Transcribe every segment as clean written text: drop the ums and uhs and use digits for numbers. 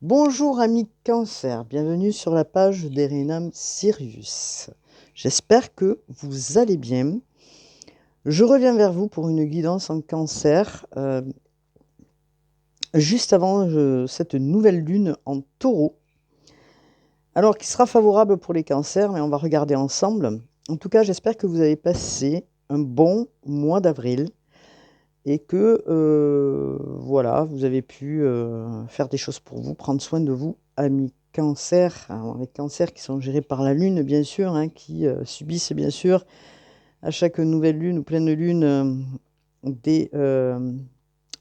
Bonjour amis Cancer, bienvenue sur la page d'Erenam Sirius. J'espère que vous allez bien. Je reviens vers vous pour une guidance en Cancer, juste avant cette nouvelle lune en Taureau. Alors, qui sera favorable pour les Cancers, mais on va regarder ensemble. En tout cas, j'espère que vous avez passé un bon mois d'avril et que voilà, vous avez pu faire des choses pour vous, prendre soin de vous, amis Cancer. Alors, les cancers qui sont gérés par la Lune, bien sûr, hein, qui subissent bien sûr à chaque nouvelle lune ou pleine lune des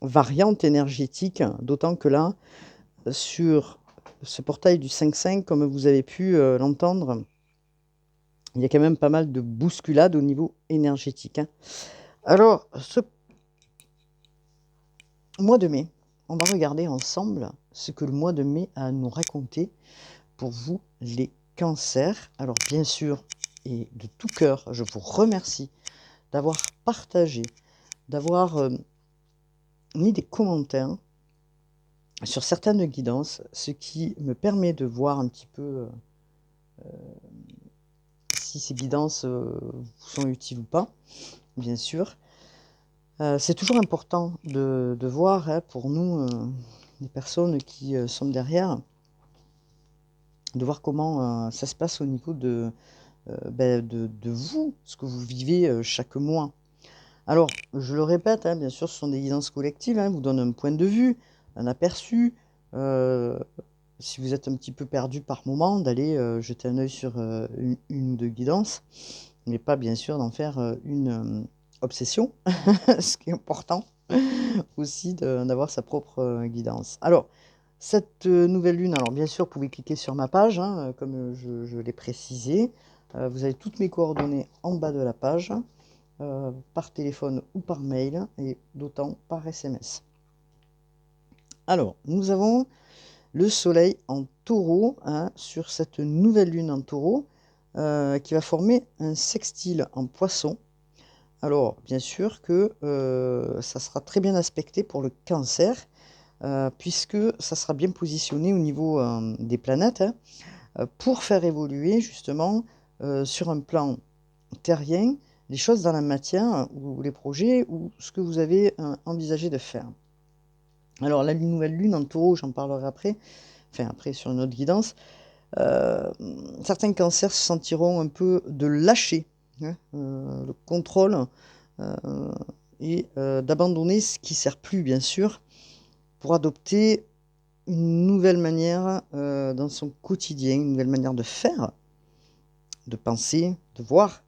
variantes énergétiques, d'autant que là, sur ce portail du 5-5, comme vous avez pu l'entendre, il y a quand même pas mal de bousculades au niveau énergétique, hein. Alors, ce mois de mai, on va regarder ensemble ce que le mois de mai a à nous raconter pour vous, les cancers. Alors, bien sûr, et de tout cœur, je vous remercie d'avoir partagé, d'avoir mis des commentaires sur certaines guidances, ce qui me permet de voir un petit peu si ces guidances vous sont utiles ou pas, bien sûr. C'est toujours important de voir, hein, pour nous, les personnes qui sont derrière, de voir comment ça se passe au niveau de vous, ce que vous vivez chaque mois. Alors, je le répète, hein, bien sûr, ce sont des guidances collectives, hein, vous donnent un point de vue, un aperçu. Si vous êtes un petit peu perdu par moment, d'aller jeter un œil sur une ou deux guidances, mais pas bien sûr d'en faire une obsession, ce qui est important aussi d'avoir sa propre guidance. Alors, cette nouvelle lune, alors bien sûr, vous pouvez cliquer sur ma page, hein, comme je l'ai précisé. Vous avez toutes mes coordonnées en bas de la page, par téléphone ou par mail, et d'autant par SMS. Alors, nous avons le soleil en taureau, hein, sur cette nouvelle lune en taureau, qui va former un sextile en poisson. Alors, bien sûr que ça sera très bien aspecté pour le cancer, puisque ça sera bien positionné au niveau des planètes, hein, pour faire évoluer justement sur un plan terrien les choses dans la matière ou les projets ou ce que vous avez envisagé de faire. Alors la nouvelle lune en taureau, j'en parlerai après, enfin après sur une autre guidance. Certains cancers se sentiront un peu de lâcher, hein, le contrôle, et d'abandonner ce qui ne sert plus, bien sûr, pour adopter une nouvelle manière dans son quotidien, une nouvelle manière de faire, de penser, de voir,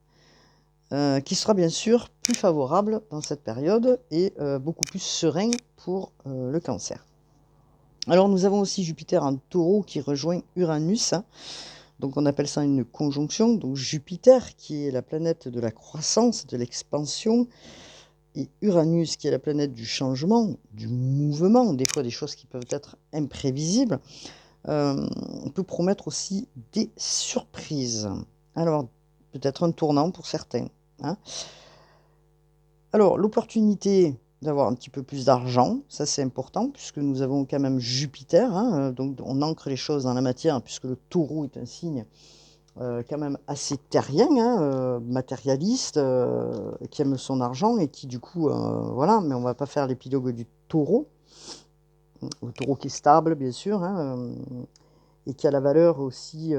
qui sera bien sûr plus favorable dans cette période et beaucoup plus serein pour le cancer. Alors nous avons aussi Jupiter en taureau qui rejoint Uranus, hein. Donc on appelle ça une conjonction. Donc Jupiter qui est la planète de la croissance, de l'expansion, et Uranus qui est la planète du changement, du mouvement, des fois des choses qui peuvent être imprévisibles, peut promettre aussi des surprises. Alors peut-être un tournant pour certains, hein. Alors l'opportunité d'avoir un petit peu plus d'argent, ça c'est important puisque nous avons quand même Jupiter, hein, donc on ancre les choses dans la matière puisque le taureau est un signe quand même assez terrien, hein, matérialiste, qui aime son argent et qui du coup, voilà, mais on va pas faire l'épilogue du taureau. Le taureau qui est stable, bien sûr, hein, et qui a la valeur aussi,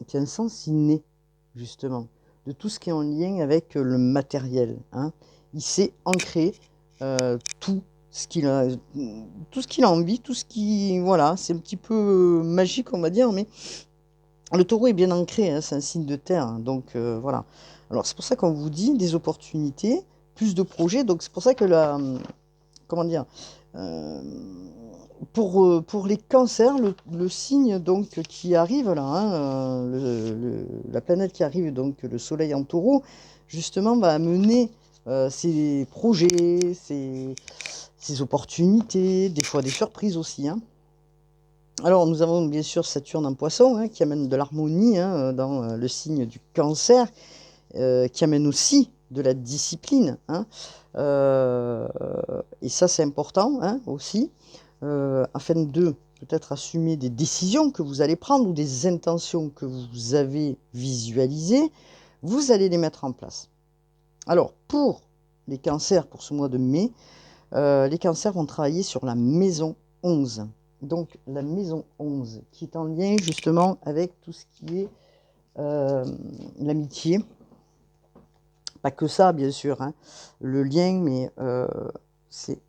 qui a un sens inné, justement, de tout ce qui est en lien avec le matériel, hein. Il sait ancrer tout ce qu'il a, tout ce qu'il a envie, tout ce qui, voilà, c'est un petit peu magique, on va dire, mais le taureau est bien ancré, hein, c'est un signe de terre, hein, donc voilà. Alors c'est pour ça qu'on vous dit des opportunités, plus de projets, donc c'est pour ça que la, comment dire, euh, pour les cancers, le signe donc qui arrive là, hein, la planète qui arrive, donc le soleil en taureau, justement va amener ces projets, ces opportunités, des fois des surprises aussi, hein. Alors, nous avons bien sûr Saturne en poisson, hein, qui amène de l'harmonie, hein, dans le signe du cancer, qui amène aussi de la discipline, hein. Et ça, c'est important, hein, aussi. afin de peut-être assumer des décisions que vous allez prendre ou des intentions que vous avez visualisées, vous allez les mettre en place. Alors, pour les cancers, pour ce mois de mai, les cancers vont travailler sur la maison 11. Donc, la maison 11, qui est en lien justement avec tout ce qui est l'amitié. Pas que ça, bien sûr, hein, le lien, mais c'est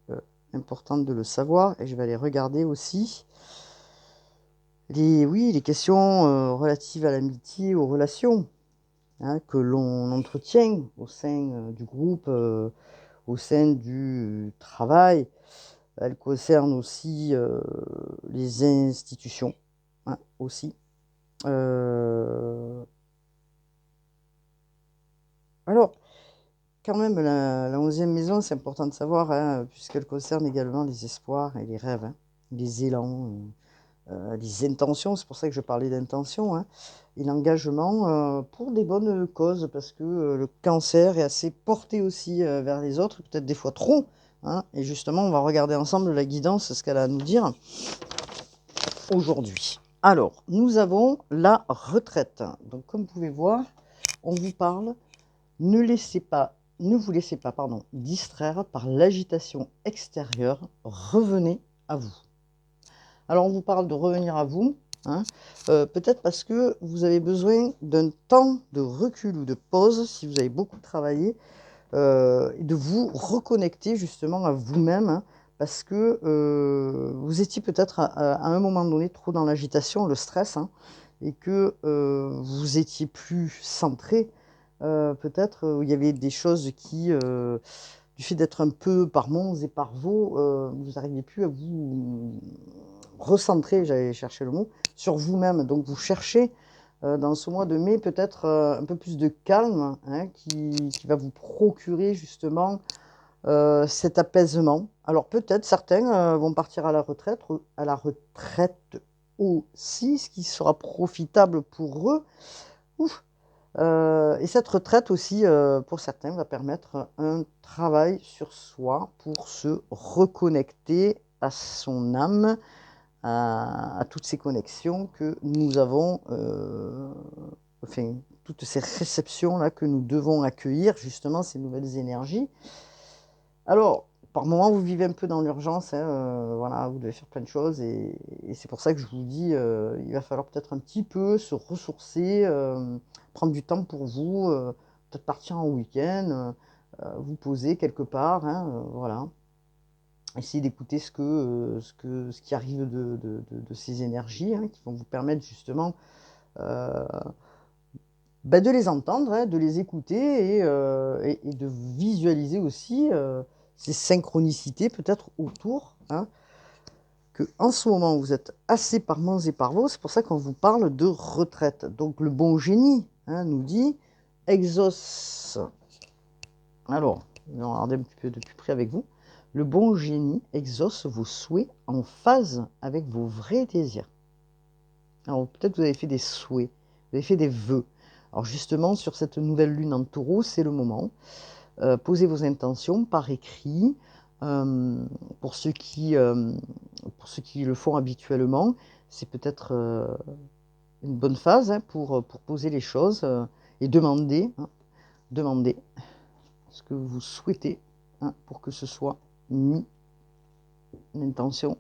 important de le savoir. Et je vais aller regarder aussi les questions relatives à l'amitié, aux relations, hein, que l'on entretient au sein du groupe, au sein du travail. Elle concerne aussi les institutions, hein, aussi. Alors, quand même, la 11e maison, c'est important de savoir, hein, puisqu'elle concerne également les espoirs et les rêves, hein, les élans, les intentions. C'est pour ça que je parlais d'intention, hein, et l'engagement pour des bonnes causes, parce que le cancer est assez porté aussi vers les autres, peut-être des fois trop, hein, et justement, on va regarder ensemble la guidance, ce qu'elle a à nous dire aujourd'hui. Alors, nous avons la retraite. Donc, comme vous pouvez voir, on vous parle, ne vous laissez pas distraire par l'agitation extérieure, revenez à vous. Alors, on vous parle de revenir à vous, hein, peut-être parce que vous avez besoin d'un temps de recul ou de pause, si vous avez beaucoup travaillé, et de vous reconnecter justement à vous-même, hein, parce que vous étiez peut-être à un moment donné trop dans l'agitation, le stress, hein, et que vous étiez plus centré, peut-être, il y avait des choses qui, du fait d'être un peu par Mons et par Vaux, vous n'arriviez plus à vous recentrer, j'allais chercher le mot, sur vous-même. Donc vous cherchez dans ce mois de mai peut-être un peu plus de calme, hein, qui va vous procurer justement cet apaisement. Alors peut-être certains vont partir à la retraite aussi, ce qui sera profitable pour eux. Ouf. Et cette retraite aussi, pour certains, va permettre un travail sur soi pour se reconnecter à son âme, à toutes ces connexions que nous avons, enfin, toutes ces réceptions-là que nous devons accueillir, justement, ces nouvelles énergies. Alors, par moments, vous vivez un peu dans l'urgence, hein, voilà, vous devez faire plein de choses, et c'est pour ça que je vous dis, il va falloir peut-être un petit peu se ressourcer, prendre du temps pour vous, peut-être partir en week-end, vous poser quelque part, hein, voilà. Essayez d'écouter ce qui arrive de ces énergies, hein, qui vont vous permettre justement de les entendre, hein, de les écouter, et de visualiser aussi ces synchronicités peut-être autour, hein, que en ce moment vous êtes assez par Mons et par Vaux. C'est pour ça qu'on vous parle de retraite. Donc le bon génie, hein, nous dit exauce. Alors, on va regarder un petit peu de plus près avec vous. Le bon génie exauce vos souhaits en phase avec vos vrais désirs. Alors peut-être vous avez fait des souhaits, vous avez fait des vœux. Alors justement, sur cette nouvelle lune en taureau, c'est le moment. Posez vos intentions par écrit. Pour ceux qui le font habituellement, c'est peut-être une bonne phase, hein, pour poser les choses et demander, hein, demander ce que vous souhaitez, hein, pour que ce soit mis une intention,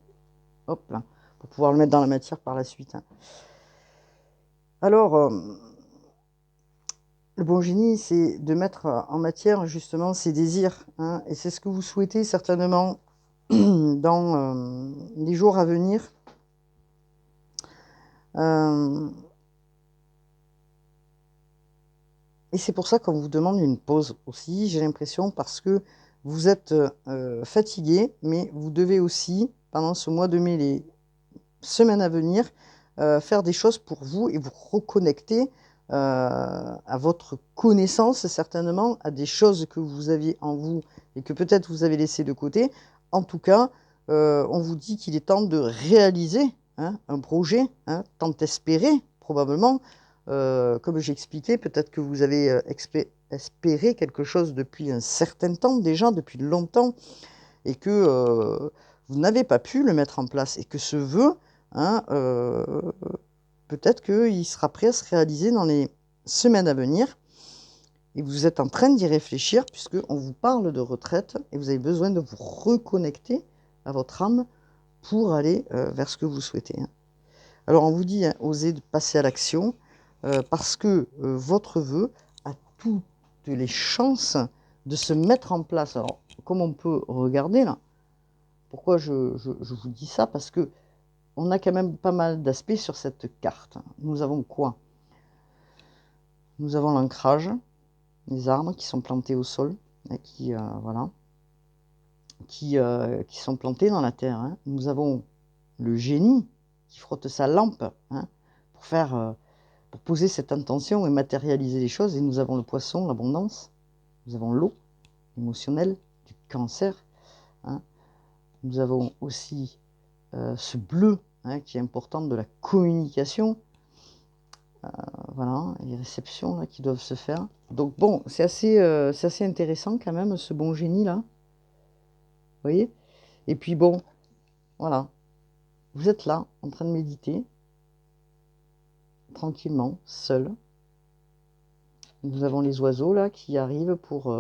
hop là, pour pouvoir le mettre dans la matière par la suite, hein. Alors, le bon génie, c'est de mettre en matière justement ses désirs, hein, et c'est ce que vous souhaitez certainement dans les jours à venir. Et c'est pour ça qu'on vous demande une pause aussi, j'ai l'impression, parce que vous êtes fatigué, mais vous devez aussi, pendant ce mois de mai, les semaines à venir, faire des choses pour vous et vous reconnecter à votre connaissance, certainement, à des choses que vous aviez en vous et que peut-être vous avez laissées de côté. En tout cas, on vous dit qu'il est temps de réaliser, hein, un projet, hein, tant espéré, probablement. Comme j'ai expliqué, peut-être que vous avez espéré quelque chose depuis un certain temps déjà, depuis longtemps, et que vous n'avez pas pu le mettre en place et que ce vœu, hein, peut-être qu'il sera prêt à se réaliser dans les semaines à venir. Et vous êtes en train d'y réfléchir puisqu'on vous parle de retraite et vous avez besoin de vous reconnecter à votre âme pour aller vers ce que vous souhaitez. Hein. Alors on vous dit, hein, osez passer à l'action parce que votre vœu a toutes les chances de se mettre en place. Alors comme on peut regarder là, pourquoi je vous dis ça? Parce que on a quand même pas mal d'aspects sur cette carte. Nous avons quoi? Nous avons l'ancrage, les arbres qui sont plantés au sol, hein, voilà, qui sont plantés dans la terre. Hein. Nous avons le génie qui frotte sa lampe, hein, pour poser cette intention et matérialiser les choses. Et nous avons le poisson, l'abondance. Nous avons l'eau, l'émotionnel, du cancer. Hein. Nous avons aussi ce bleu, hein, qui est important, de la communication. Voilà, les réceptions là, qui doivent se faire. Donc bon, c'est assez intéressant quand même, ce bon génie là. Vous voyez? Et puis bon, voilà. Vous êtes là, en train de méditer, tranquillement, seul. Nous avons les oiseaux là qui arrivent pour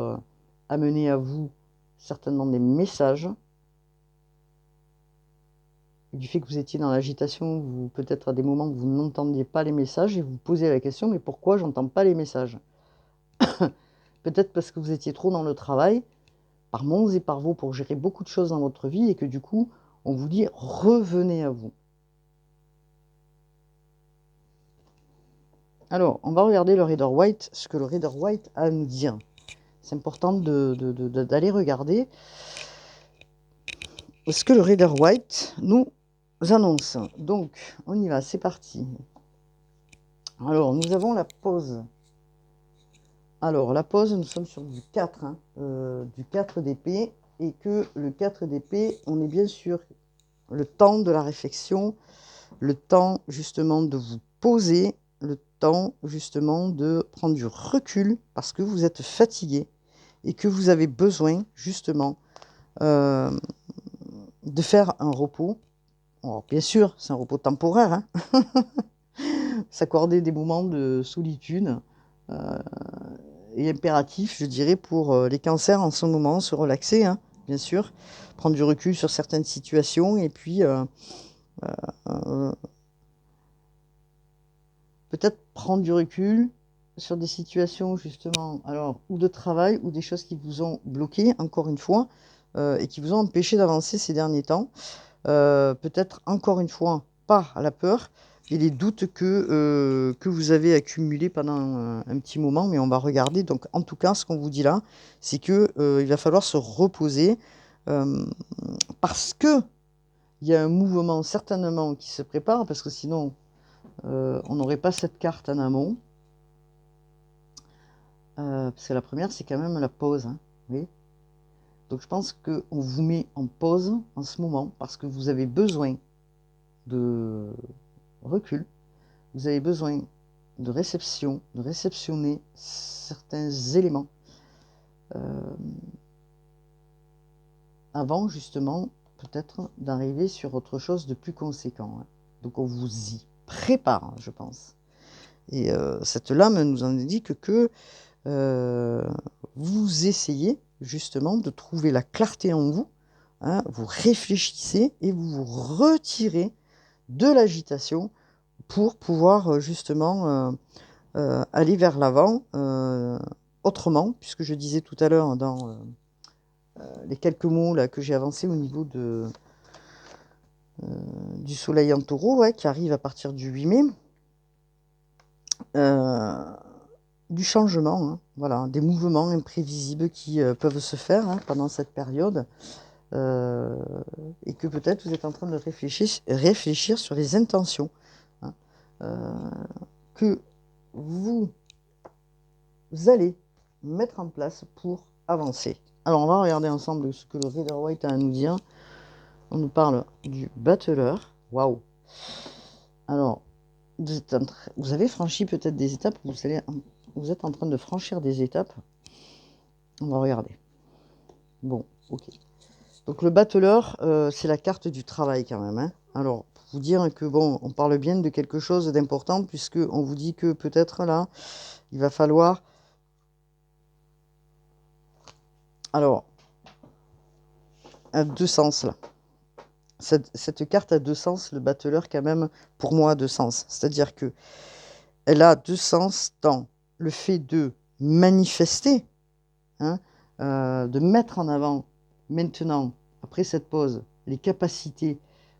amener à vous certainement des messages. Et du fait que vous étiez dans l'agitation, vous peut-être à des moments où vous n'entendiez pas les messages et vous posez la question, mais pourquoi j'entends pas les messages? Peut-être parce que vous étiez trop dans le travail, par Mons et par vous, pour gérer beaucoup de choses dans votre vie et que du coup, on vous dit revenez à vous. Alors, on va regarder le Rider Waite, ce que le Rider Waite a à nous dire. C'est important d'aller regarder ce que le Rider Waite nous annonce. Donc, on y va, c'est parti. Alors, nous avons la pause. Alors, la pause, nous sommes sur du 4, hein, du 4 d'épée, et que le 4 d'épée, on est bien sûr le temps de la réflexion, le temps justement de vous poser, le temps justement de prendre du recul parce que vous êtes fatigué et que vous avez besoin justement de faire un repos. Alors, bien sûr, c'est un repos temporaire, hein. S'accorder des moments de solitude est impératif, je dirais, pour les cancers en ce moment, se relaxer, hein, bien sûr, prendre du recul sur certaines situations et puis peut-être prendre du recul sur des situations justement, alors, ou de travail, ou des choses qui vous ont bloqué, encore une fois, et qui vous ont empêché d'avancer ces derniers temps. Peut-être, encore une fois, par la peur et les doutes que vous avez accumulés pendant un petit moment, mais on va regarder. Donc, en tout cas, ce qu'on vous dit là, c'est que il va falloir se reposer parce que il y a un mouvement certainement qui se prépare, parce que sinon, on n'aurait pas cette carte en amont. Parce que la première, c'est quand même la pause. Hein, oui. Donc je pense qu'on vous met en pause en ce moment parce que vous avez besoin de recul, vous avez besoin de réception, de réceptionner certains éléments avant justement peut-être d'arriver sur autre chose de plus conséquent. Hein. Donc on vous y prépare, je pense. Et cette lame nous indique que vous essayez justement de trouver la clarté en vous, hein, vous réfléchissez et vous vous retirez de l'agitation pour pouvoir justement aller vers l'avant autrement, puisque je disais tout à l'heure dans les quelques mots là, que j'ai avancés au niveau du soleil en taureau, ouais, qui arrive à partir du 8 mai, du changement, hein, voilà, des mouvements imprévisibles qui peuvent se faire hein, pendant cette période, et que peut-être vous êtes en train de réfléchir sur les intentions hein, que vous allez mettre en place pour avancer. Alors on va regarder ensemble ce que le Rider Waite a à nous dire. On nous parle du battleur. Waouh! Alors, vous avez franchi peut-être des étapes, vous êtes en train de franchir des étapes. On va regarder. Bon, ok. Donc le battleur, c'est la carte du travail quand même, hein. Alors, pour vous dire que bon, on parle bien de quelque chose d'important puisque on vous dit que peut-être là, il va falloir... Alors, à deux sens là. Cette carte a deux sens, le battleur quand même, pour moi, a deux sens. C'est-à-dire que elle a deux sens dans le fait de manifester, hein, de mettre en avant maintenant, après cette pause, les capacités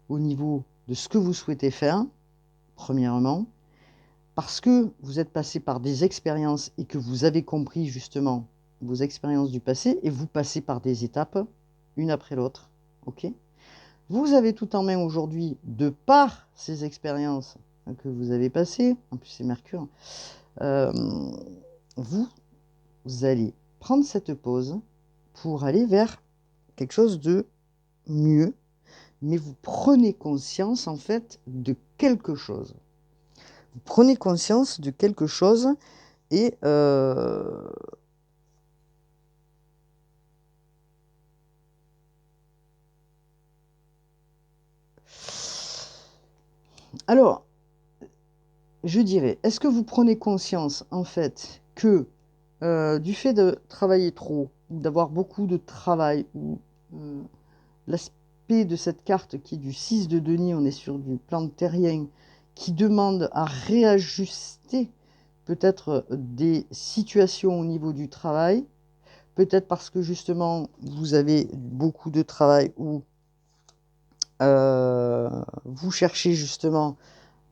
au niveau de ce que vous souhaitez faire, premièrement, parce que vous êtes passé par des expériences et que vous avez compris justement vos expériences du passé et vous passez par des étapes, une après l'autre, ok ? Vous avez tout en main aujourd'hui, de par ces expériences que vous avez passées, en plus c'est Mercure, euh, vous allez prendre cette pause pour aller vers quelque chose de mieux, mais vous prenez conscience en fait de quelque chose. Vous prenez conscience de quelque chose et alors, je dirais, est-ce que vous prenez conscience en fait que du fait de travailler trop, ou d'avoir beaucoup de travail, ou l'aspect de cette carte qui est du 6 de denier, on est sur du plan terrien, qui demande à réajuster peut-être des situations au niveau du travail, peut-être parce que justement vous avez beaucoup de travail ou vous cherchez justement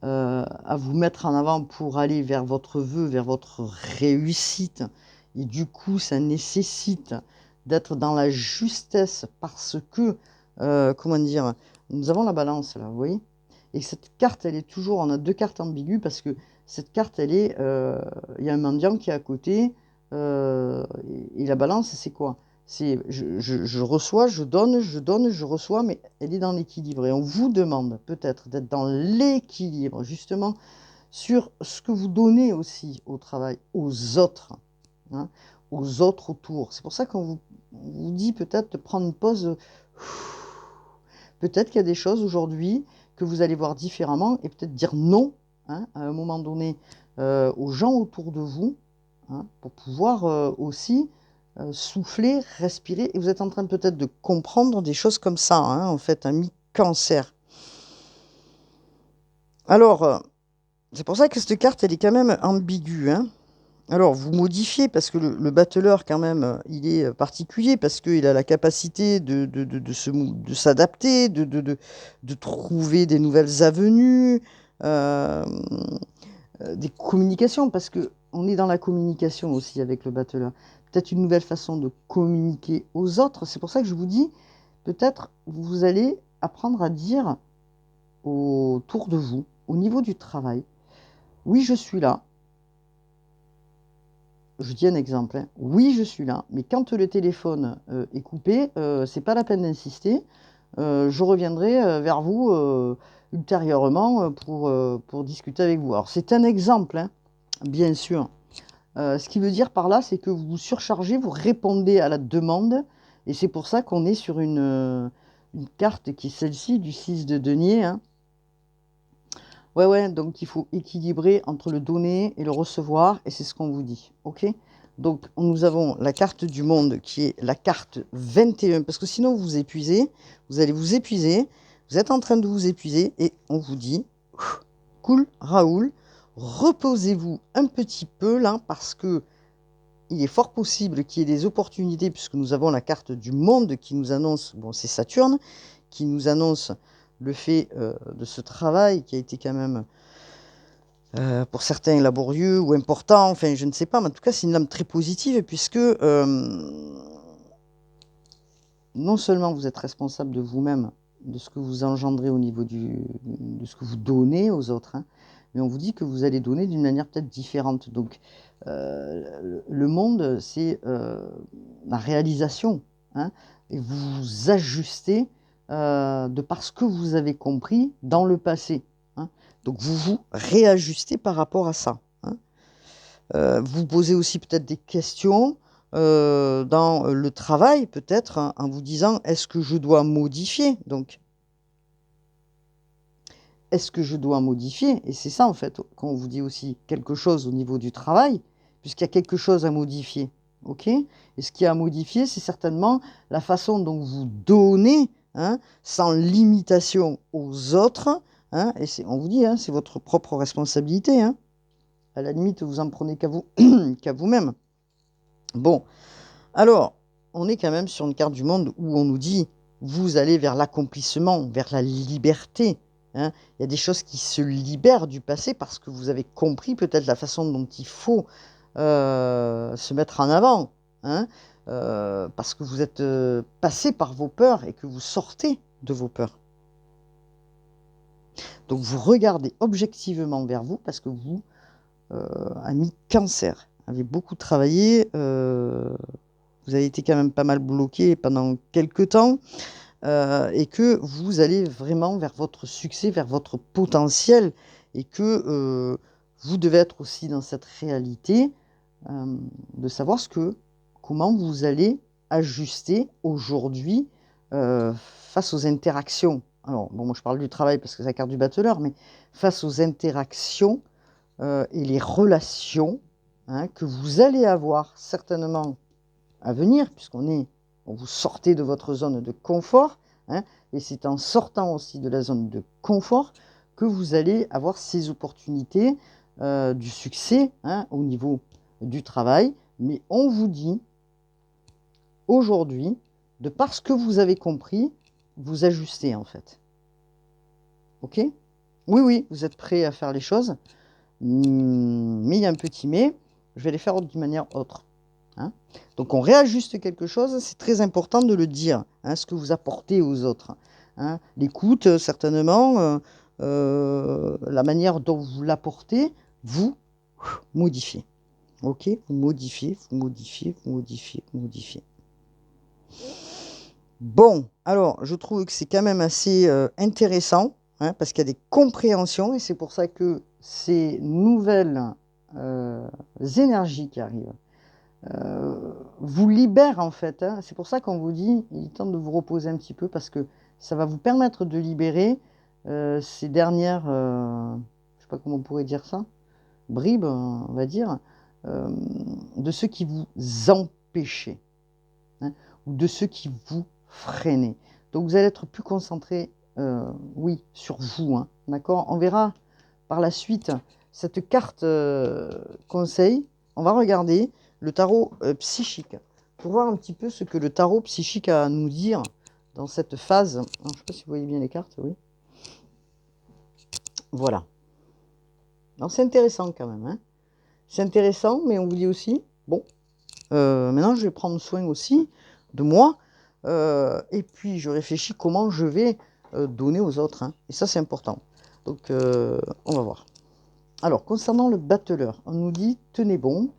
à vous mettre en avant pour aller vers votre vœu, vers votre réussite. Et du coup, ça nécessite d'être dans la justesse parce que, comment dire, nous avons la balance là, vous voyez. Et cette carte, elle est toujours, on a deux cartes ambiguës parce que cette carte, elle est, il y a un mendiant qui est à côté, et la balance, c'est quoi? C'est je reçois, je donne, je reçois, mais elle est dans l'équilibre. Et on vous demande peut-être d'être dans l'équilibre, justement, sur ce que vous donnez aussi au travail, aux autres, hein, aux autres autour. C'est pour ça qu'on vous dit peut-être de prendre une pause. Peut-être qu'il y a des choses aujourd'hui que vous allez voir différemment et peut-être dire non, hein, à un moment donné aux gens autour de vous, hein, pour pouvoir aussi souffler, respirer. Et vous êtes en train peut-être de comprendre des choses comme ça, hein, en fait, un mi-cancer. Alors, c'est pour ça que cette carte, elle est quand même ambiguë, hein. Alors, vous modifiez, parce que le battleur, quand même, il est particulier, parce qu'il a la capacité de s'adapter, de trouver des nouvelles avenues, des communications, parce qu'on est dans la communication aussi avec le battleur. Peut-être une nouvelle façon de communiquer aux autres. C'est pour ça que je vous dis, peut-être vous allez apprendre à dire autour de vous, au niveau du travail, oui, je suis là. Je dis un exemple, hein. Oui, je suis là, mais quand le téléphone est coupé, c'est pas la peine d'insister. Je reviendrai vers vous ultérieurement pour discuter avec vous. Alors, c'est un exemple, hein, bien sûr. Ce qui veut dire par là, c'est que vous vous surchargez, vous répondez à la demande, et c'est pour ça qu'on est sur une carte qui est celle-ci, du 6 de denier, hein. Ouais, donc il faut équilibrer entre le donner et le recevoir, et c'est ce qu'on vous dit, ok? Donc nous avons la carte du monde qui est la carte 21, parce que sinon vous vous épuisez, vous allez vous épuiser, vous êtes en train de vous épuiser, et on vous dit, cool Raoul, reposez-vous un petit peu là, parce que il est fort possible qu'il y ait des opportunités, puisque nous avons la carte du monde qui nous annonce, bon c'est Saturne, qui nous annonce le fait de ce travail qui a été quand même, pour certains, laborieux ou important, enfin je ne sais pas, mais en tout cas c'est une lame très positive, puisque non seulement vous êtes responsable de vous-même, de ce que vous engendrez au niveau de ce que vous donnez aux autres, hein, mais on vous dit que vous allez donner d'une manière peut-être différente. Donc le monde, c'est la réalisation, hein, et vous vous ajustez de par ce que vous avez compris dans le passé, hein. Donc vous vous réajustez par rapport à ça, hein. Vous posez aussi peut-être des questions dans le travail peut-être, hein, en vous disant: «Est-ce que je dois modifier?» Donc, est-ce que je dois modifier? Et c'est ça en fait, quand on vous dit aussi quelque chose au niveau du travail, puisqu'il y a quelque chose à modifier, OK? Et ce qui est à modifier, c'est certainement la façon dont vous donnez, hein, sans limitation aux autres, hein, et c'est on vous dit, hein, c'est votre propre responsabilité, hein. À la limite, vous en prenez qu'à vous qu'à vous-même. Bon, alors, on est quand même sur une carte du monde où on nous dit: «Vous allez vers l'accomplissement, vers la liberté», hein. Il y a des choses qui se libèrent du passé parce que vous avez compris peut-être la façon dont il faut, se mettre en avant, hein. Parce que vous êtes, passés par vos peurs et que vous sortez de vos peurs. Donc vous regardez objectivement vers vous parce que vous, ami Cancer, avez beaucoup travaillé, vous avez été quand même pas mal bloqué pendant quelque temps, et que vous allez vraiment vers votre succès, vers votre potentiel et que, vous devez être aussi dans cette réalité, de savoir comment vous allez ajuster aujourd'hui, face aux interactions. Alors bon, moi je parle du travail parce que c'est la carte du battleur, mais face aux interactions, et les relations, hein, que vous allez avoir certainement à venir, vous sortez de votre zone de confort, hein, et c'est en sortant aussi de la zone de confort que vous allez avoir ces opportunités, du succès, hein, au niveau du travail. Mais on vous dit, aujourd'hui, de par ce que vous avez compris, vous ajustez en fait. OK? Oui, oui, vous êtes prêt à faire les choses, mais il y a un petit mais, je vais les faire d'une manière autre. Hein. Donc on réajuste quelque chose, c'est très important de le dire, hein, ce que vous apportez aux autres. Hein. L'écoute, certainement, la manière dont vous l'apportez, vous modifiez. OK? Vous modifiez, vous modifiez, vous modifiez, vous modifiez. Bon, alors je trouve que c'est quand même assez, intéressant, hein, parce qu'il y a des compréhensions et c'est pour ça que ces nouvelles, énergies qui arrivent, vous libère en fait, hein. C'est pour ça qu'on vous dit: «Il est temps de vous reposer un petit peu» parce que ça va vous permettre de libérer, ces dernières, je sais pas comment on pourrait dire ça? Bribes, on va dire, de ceux qui vous empêchaient, hein, ou de ceux qui vous freinaient. Donc vous allez être plus concentré, oui, sur vous, hein, d'accord? On verra par la suite cette carte, conseil. On va regarder le tarot, psychique, pour voir un petit peu ce que le tarot psychique a à nous dire dans cette phase. Alors, je ne sais pas si vous voyez bien les cartes, oui. Voilà. Alors c'est intéressant quand même, hein. C'est intéressant, mais on vous dit aussi: «Bon, maintenant je vais prendre soin aussi de moi, et puis je réfléchis comment je vais, donner aux autres», hein, et ça c'est important. Donc on va voir. Alors concernant le battleur, on nous dit: «Tenez bon».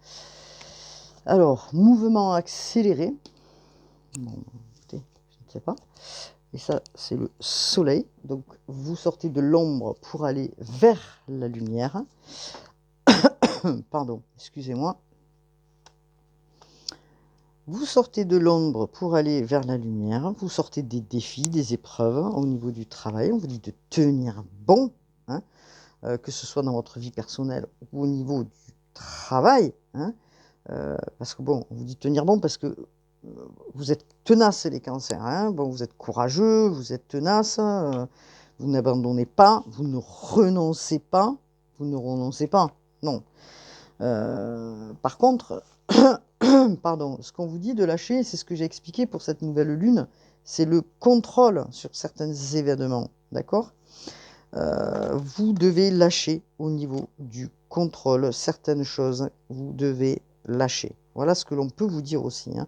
Alors, mouvement accéléré. Bon, écoutez, je ne sais pas. Et ça, c'est le soleil. Donc, vous sortez de l'ombre pour aller vers la lumière. Pardon, excusez-moi. Vous sortez de l'ombre pour aller vers la lumière. Vous sortez des défis, des épreuves au niveau du travail. On vous dit de tenir bon, hein, que ce soit dans votre vie personnelle ou au niveau du travail, hein. Parce que bon, on vous dit de tenir bon parce que vous êtes tenaces les cancers, hein. Bon, vous êtes courageux, vous êtes tenaces, vous n'abandonnez pas, vous ne renoncez pas, non. Par contre, pardon, ce qu'on vous dit de lâcher, c'est ce que j'ai expliqué pour cette nouvelle lune, c'est le contrôle sur certains événements, d'accord? Vous devez lâcher au niveau du contrôle certaines choses, vous devez lâcher. Voilà ce que l'on peut vous dire aussi, hein.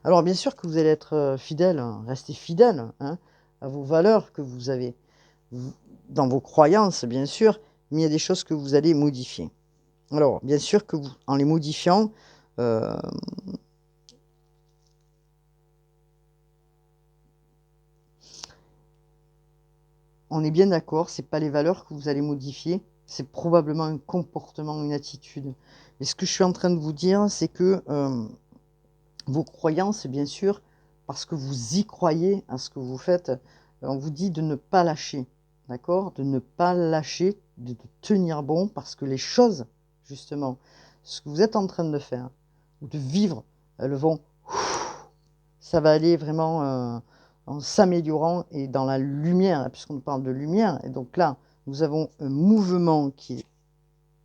Alors bien sûr que vous allez être, fidèle, hein, restez fidèle, hein, à vos valeurs que vous avez, v dans vos croyances bien sûr, mais il y a des choses que vous allez modifier. Alors bien sûr que vous en les modifiant, hem, on est bien d'accord, c'est pas les valeurs que vous allez modifier, c'est probablement un comportement, une attitude. Mais ce que je suis en train de vous dire, c'est que, vos croyances, bien sûr, parce que vous y croyez à ce que vous faites. On vous dit de ne pas lâcher, d'accord? De ne pas lâcher, de tenir bon, parce que les choses, justement, ce que vous êtes en train de faire, ou de vivre, elles vont, ça va aller vraiment en s'améliorant et dans la lumière, puisqu'on parle de lumière. Et donc là, nous avons un mouvement qui est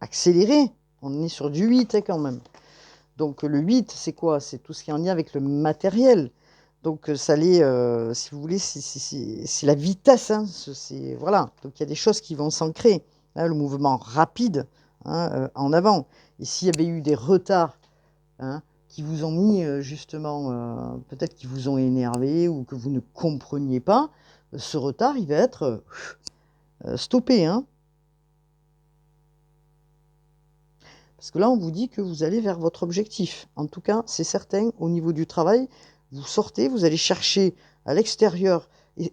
accéléré. On est sur du 8 hein, quand même. Donc le 8, c'est quoi? C'est tout ce qui est en lien avec le matériel. Donc ça l'est, si vous voulez, c'est la vitesse. Hein, voilà. Donc il y a des choses qui vont s'ancrer. Hein, le mouvement rapide hein, en avant. Et s'il y avait eu des retards hein, qui vous ont mis justement, peut-être qui vous ont énervé ou que vous ne compreniez pas, ce retard, il va être stoppé. Hein. Parce que là, on vous dit que vous allez vers votre objectif. En tout cas, c'est certain, au niveau du travail, vous sortez, vous allez chercher à l'extérieur, et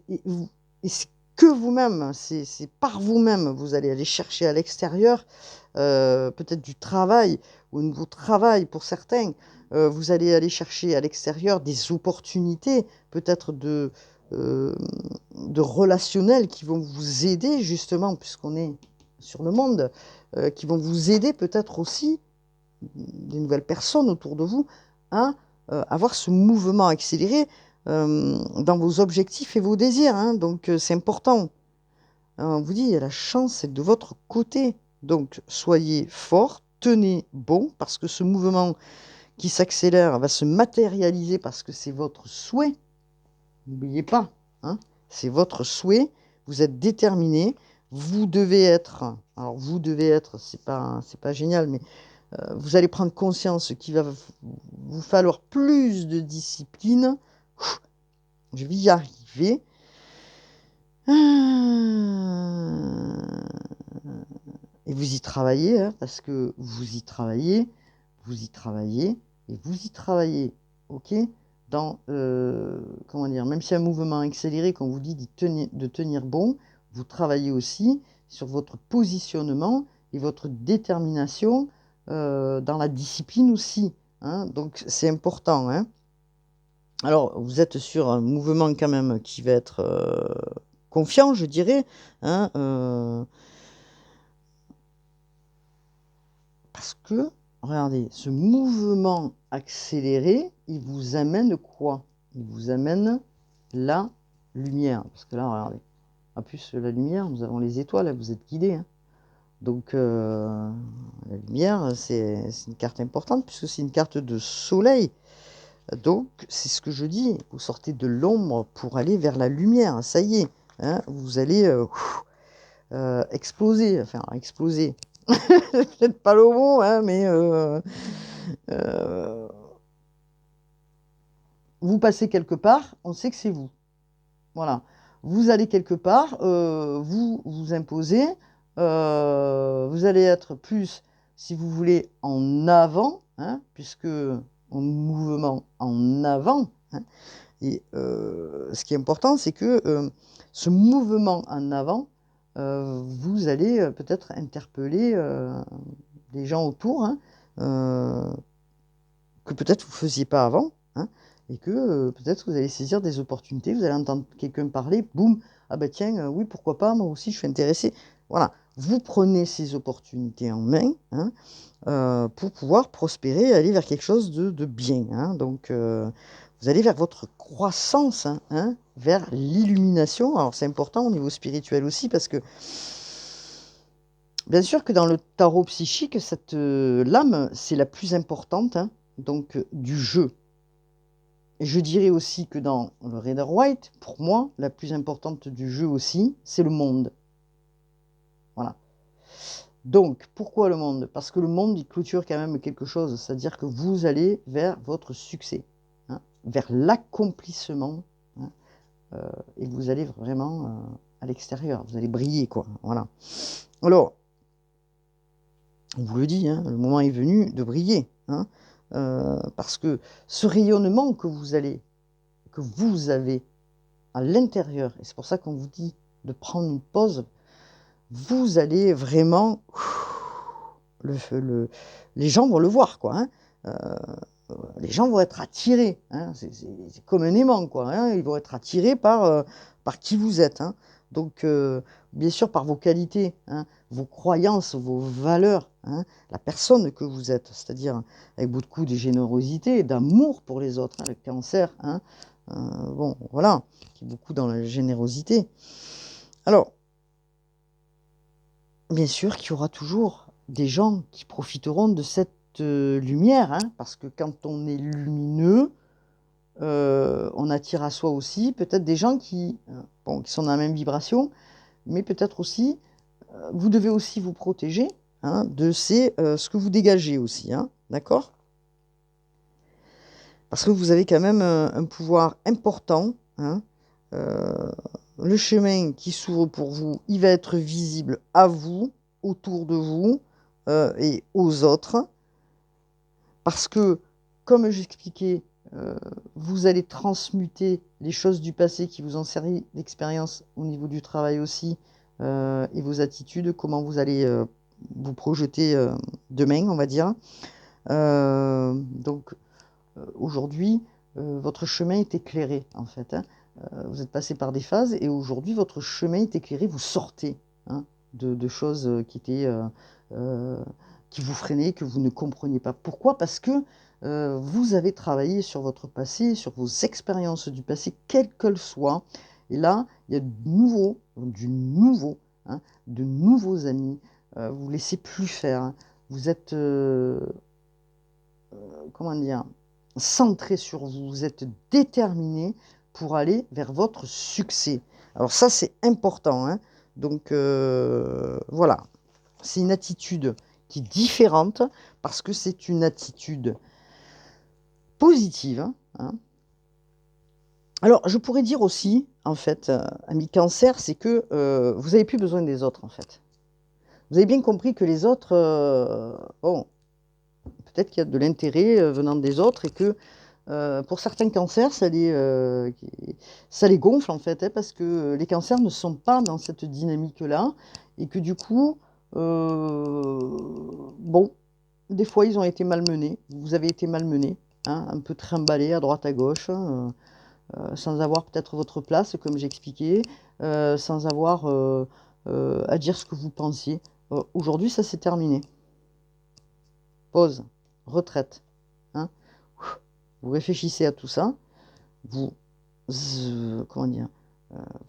c'est que vous-même, c'est par vous-même, vous allez aller chercher à l'extérieur, peut-être du travail, ou un nouveau travail pour certains. Vous allez aller chercher à l'extérieur des opportunités, peut-être de relationnels qui vont vous aider, justement, puisqu'on est sur le monde, qui vont vous aider peut-être aussi, des nouvelles personnes autour de vous, à avoir ce mouvement accéléré dans vos objectifs et vos désirs. Hein. Donc c'est important. On vous dit, la chance est de votre côté. Donc soyez fort, tenez bon, parce que ce mouvement qui s'accélère va se matérialiser parce que c'est votre souhait. N'oubliez pas, hein, c'est votre souhait, vous êtes déterminé, vous devez être, alors vous devez être, c'est pas génial, mais vous allez prendre conscience qu'il va vous falloir plus de discipline. Je vais y arriver. Et vous y travaillez, hein, parce que vous y travaillez, et vous y travaillez, ok? Dans, comment dire, même si un mouvement accéléré, quand on vous dit de tenir bon, vous travaillez aussi sur votre positionnement et votre détermination dans la discipline aussi. Hein, donc c'est important. Hein. Alors, vous êtes sur un mouvement quand même qui va être confiant, je dirais. Hein, parce que, regardez, ce mouvement accéléré, il vous amène quoi? Il vous amène la lumière. Parce que là, regardez, en plus, la lumière, nous avons les étoiles, vous êtes guidés. Hein. Donc, la lumière, c'est une carte importante, puisque c'est une carte de soleil. Donc, c'est ce que je dis, vous sortez de l'ombre pour aller vers la lumière, ça y est. Hein, vous allez exploser, enfin, exploser. Peut-être pas le mot, hein, mais vous passez quelque part, on sait que c'est vous. Voilà. Vous allez quelque part, vous vous imposez, vous allez être plus, si vous voulez, en avant, hein, puisque en mouvement en avant. Hein, et ce qui est important, c'est que ce mouvement en avant, vous allez peut-être interpeller des gens autour, hein, que peut-être vous ne faisiez pas avant, hein, et que peut-être vous allez saisir des opportunités, vous allez entendre quelqu'un parler, boum, ah bah tiens, oui, pourquoi pas, moi aussi je suis intéressé. Voilà, vous prenez ces opportunités en main hein, pour pouvoir prospérer et aller vers quelque chose de bien. Hein, donc, vous allez vers votre croissance, hein, vers l'illumination. Alors, c'est important au niveau spirituel aussi parce que bien sûr que dans le tarot psychique, cette lame, c'est la plus importante hein, donc, du jeu. Et je dirais aussi que dans le Rider-Waite, pour moi, la plus importante du jeu aussi, c'est le monde. Voilà. Donc, pourquoi le monde? Parce que le monde, il clôture quand même quelque chose, c'est-à-dire que vous allez vers votre succès, hein, vers l'accomplissement, hein, et vous allez vraiment à l'extérieur, vous allez briller, quoi. Voilà. Alors, on vous le dit, hein, le moment est venu de briller, hein, parce que ce rayonnement que vous avez à l'intérieur, et c'est pour ça qu'on vous dit de prendre une pause, vous allez vraiment, les gens vont le voir, quoi. Hein, les gens vont être attirés, hein, c'est comme un aimant, quoi, hein, ils vont être attirés par qui vous êtes, hein. Donc, bien sûr, par vos qualités, hein, vos croyances, vos valeurs, hein, la personne que vous êtes, c'est-à-dire avec beaucoup de générosité et d'amour pour les autres, hein, le cancer, hein, bon, voilà, qui est beaucoup dans la générosité. Alors, bien sûr qu'il y aura toujours des gens qui profiteront de cette lumière, hein, parce que quand on est lumineux, on attire à soi aussi peut-être des gens qui, bon, qui sont dans la même vibration, mais peut-être aussi, vous devez aussi vous protéger, hein, de ce que vous dégagez aussi, hein, d'accord? Parce que vous avez quand même un pouvoir important, hein. Euh, le chemin qui s'ouvre pour vous, il va être visible à vous, autour de vous et aux autres. Parce que, comme j'expliquais, vous allez transmuter les choses du passé qui vous ont servi d'expérience au niveau du travail aussi, et vos attitudes, comment vous allez vous projeter demain, on va dire. Donc, aujourd'hui, votre chemin est éclairé, en fait, hein. Vous êtes passé par des phases et aujourd'hui, votre chemin est éclairé. Vous sortez, hein, de choses euh, qui vous freinaient, que vous ne compreniez pas. Pourquoi? Parce que vous avez travaillé sur votre passé, sur vos expériences du passé, quelles qu'elles soient. Et là, il y a du nouveau, hein, de nouveaux amis. Vous ne laissez plus faire, hein. Vous êtes, comment dire, centré sur vous, vous êtes déterminé pour aller vers votre succès. Alors ça, c'est important, hein. Donc voilà, c'est une attitude qui est différente parce que c'est une attitude positive, hein. Alors, je pourrais dire aussi, en fait, ami Cancer, c'est que vous n'avez plus besoin des autres, en fait. Vous avez bien compris que les autres, bon, peut-être qu'il y a de l'intérêt venant des autres et que pour certains cancers, ça les gonfle en fait, hein, parce que les cancers ne sont pas dans cette dynamique-là et que du coup, bon, des fois ils ont été malmenés, vous avez été malmenés, hein, un peu trimballés à droite à gauche, hein, sans avoir peut-être votre place, comme j'expliquais, sans avoir à dire ce que vous pensiez. Aujourd'hui, ça s'est terminé. Pause, retraite, hein. Vous réfléchissez à tout ça, vous, comment dire,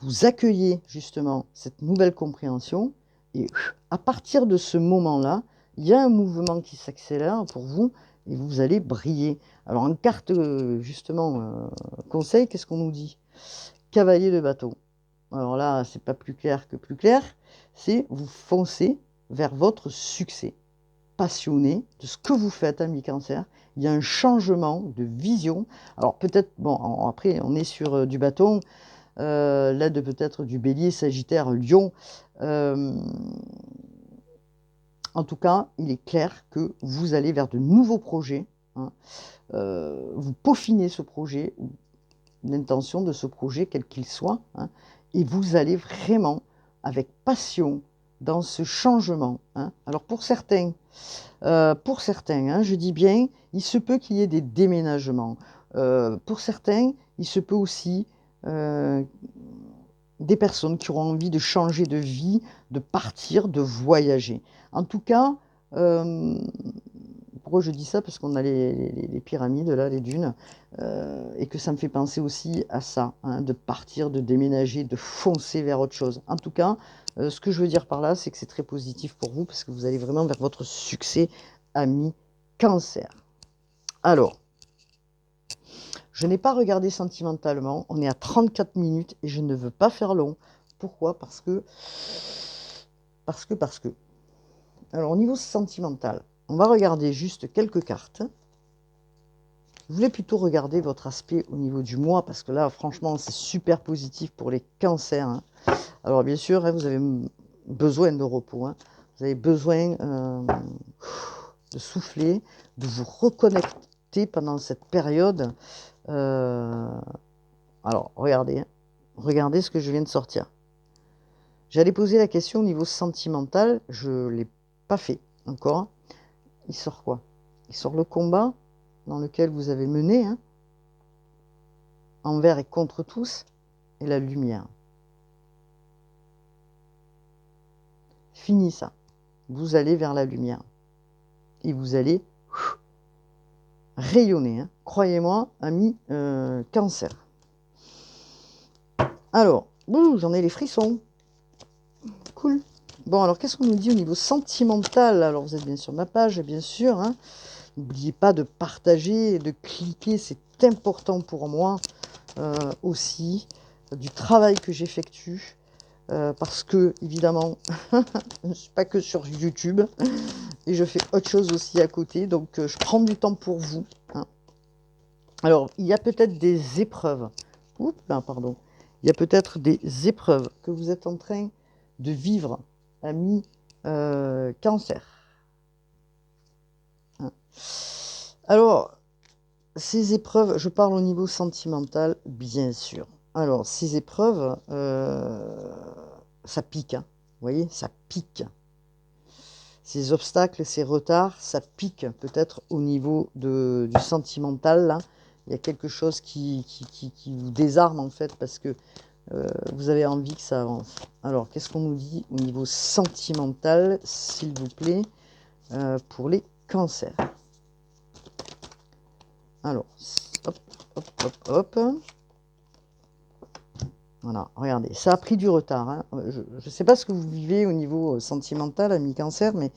vous accueillez justement cette nouvelle compréhension et à partir de ce moment-là, il y a un mouvement qui s'accélère pour vous et vous allez briller. Alors en carte, justement, conseil, qu'est-ce qu'on nous dit? Cavalier de bateau. Alors là, c'est pas plus clair que plus clair, c'est vous foncez vers votre succès. Passionné de ce que vous faites, ami Cancer. Il y a un changement de vision. Alors peut-être, bon, après, on est sur du bâton, l'aide peut-être du bélier, sagittaire, lion. En tout cas, il est clair que vous allez vers de nouveaux projets, hein. Vous peaufinez ce projet, l'intention de ce projet, quel qu'il soit, hein, et vous allez vraiment, avec passion, dans ce changement, hein. Alors pour certains, hein, je dis bien, il se peut qu'il y ait des déménagements. Pour certains, il se peut aussi des personnes qui auront envie de changer de vie, de partir, de voyager. En tout cas, pourquoi je dis ça? Parce qu'on a les pyramides, là, les dunes, et que ça me fait penser aussi à ça, hein, de partir, de déménager, de foncer vers autre chose. En tout cas, ce que je veux dire par là, c'est que c'est très positif pour vous, parce que vous allez vraiment vers votre succès, ami Cancer. Alors, je n'ai pas regardé sentimentalement, on est à 34 minutes et je ne veux pas faire long. Pourquoi? Parce que... Alors, au niveau sentimental, on va regarder juste quelques cartes. Je voulais plutôt regarder votre aspect au niveau du mois, parce que là, franchement, c'est super positif pour les cancers, hein. Alors, bien sûr, hein, vous avez besoin de repos, hein. Vous avez besoin de souffler, de vous reconnecter pendant cette période. Alors, regardez, hein. Regardez ce que je viens de sortir. J'allais poser la question au niveau sentimental, je ne l'ai pas fait encore. Il sort quoi? Il sort le combat, dans lequel vous avez mené, hein, envers et contre tous, est la lumière. Fini ça. Vous allez vers la lumière. Et vous allez rayonner, hein. Croyez-moi, ami Cancer. Alors, j'en ai les frissons. Cool. Bon, alors qu'est-ce qu'on nous dit au niveau sentimental? Alors, vous êtes bien sur ma page, bien sûr, hein. N'oubliez pas de partager et de cliquer, c'est important pour moi aussi, du travail que j'effectue. Parce que, évidemment, je ne suis pas que sur YouTube et je fais autre chose aussi à côté. Donc, je prends du temps pour vous, hein. Alors, il y a peut-être des épreuves. Oups, là, pardon. Il y a peut-être des épreuves que vous êtes en train de vivre, ami Cancer. Hein. Alors, ces épreuves, je parle au niveau sentimental, bien sûr. Alors, ces épreuves, ça pique, hein. Vous voyez, ça pique. Ces obstacles, ces retards, ça pique peut-être au niveau du sentimental, là. Il y a quelque chose qui vous désarme, en fait, parce que vous avez envie que ça avance. Alors, qu'est-ce qu'on nous dit au niveau sentimental, s'il vous plaît, pour les cancers? Alors, hop, hop, hop, hop. Voilà, regardez, ça a pris du retard, hein. Je ne sais pas ce que vous vivez au niveau sentimental, ami Cancer, mais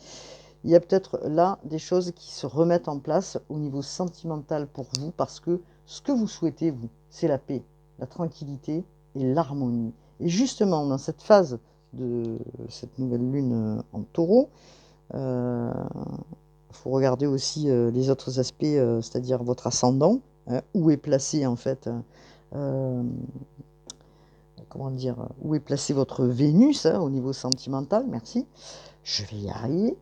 il y a peut-être là des choses qui se remettent en place au niveau sentimental pour vous, parce que ce que vous souhaitez, vous, c'est la paix, la tranquillité et l'harmonie. Et justement, dans cette phase de cette nouvelle lune en taureau, il faut regarder aussi les autres aspects, c'est-à-dire votre ascendant, où est placé en fait... comment dire, où est placé votre Vénus, hein, au niveau sentimental, merci, je vais y arriver.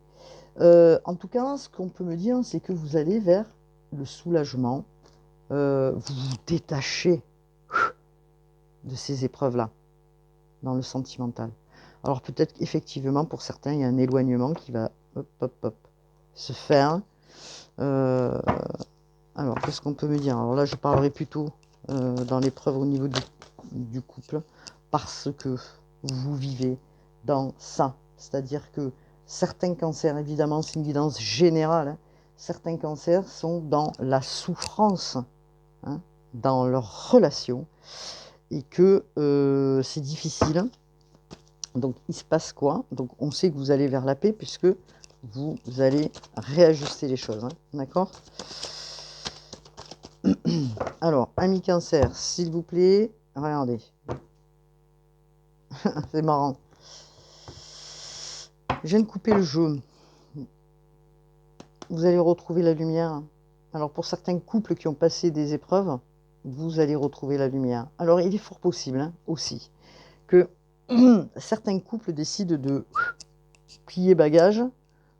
En tout cas, ce qu'on peut me dire, c'est que vous allez vers le soulagement, vous vous détachez de ces épreuves-là, dans le sentimental. Alors peut-être qu'effectivement, pour certains, il y a un éloignement qui va hop, hop, hop, se faire. Alors, qu'est-ce qu'on peut me dire? Alors là, je parlerai plutôt dans l'épreuve au niveau du couple, parce que vous vivez dans ça. C'est-à-dire que certains cancers, évidemment, c'est une guidance générale, hein, certains cancers sont dans la souffrance, hein, dans leur relation, et que c'est difficile. Donc, il se passe quoi? Donc, on sait que vous allez vers la paix, puisque vous allez réajuster les choses, hein, d'accord? Alors, ami Cancer, s'il vous plaît, regardez. C'est marrant. Je viens de couper le jeu. Vous allez retrouver la lumière. Alors, pour certains couples qui ont passé des épreuves, vous allez retrouver la lumière. Alors, il est fort possible, hein, aussi, que certains couples décident de plier bagage.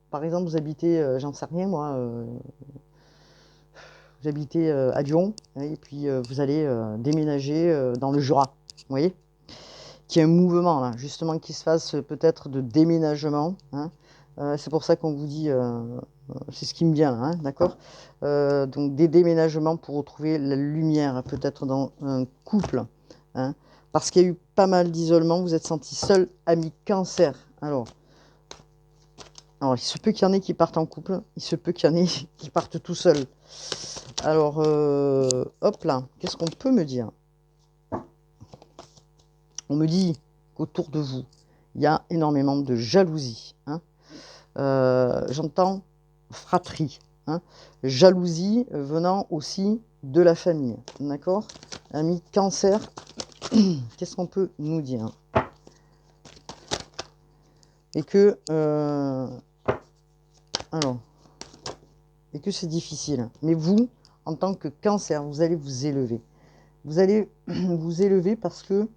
Par exemple, vous habitez, j'en sais rien, moi, vous habitez à Lyon, et puis vous allez déménager dans le Jura, vous voyez, qu'il y a un mouvement là, justement, qui se fasse peut-être de déménagement, hein. C'est pour ça qu'on vous dit, c'est ce qui me vient, hein, d'accord, donc des déménagements pour retrouver la lumière, peut-être dans un couple, hein, parce qu'il y a eu pas mal d'isolement, vous êtes senti seul, ami Cancer. Alors, il se peut qu'il y en ait qui partent en couple, il se peut qu'il y en ait qui partent tout seuls. Alors, hop là, qu'est-ce qu'on peut me dire? On me dit qu'autour de vous, il y a énormément de jalousie, hein. J'entends fratrie, hein. Jalousie venant aussi de la famille, d'accord? Ami Cancer, qu'est-ce qu'on peut nous dire? Et que... alors... et que c'est difficile. Mais vous, en tant que Cancer, vous allez vous élever. Vous allez vous élever parce que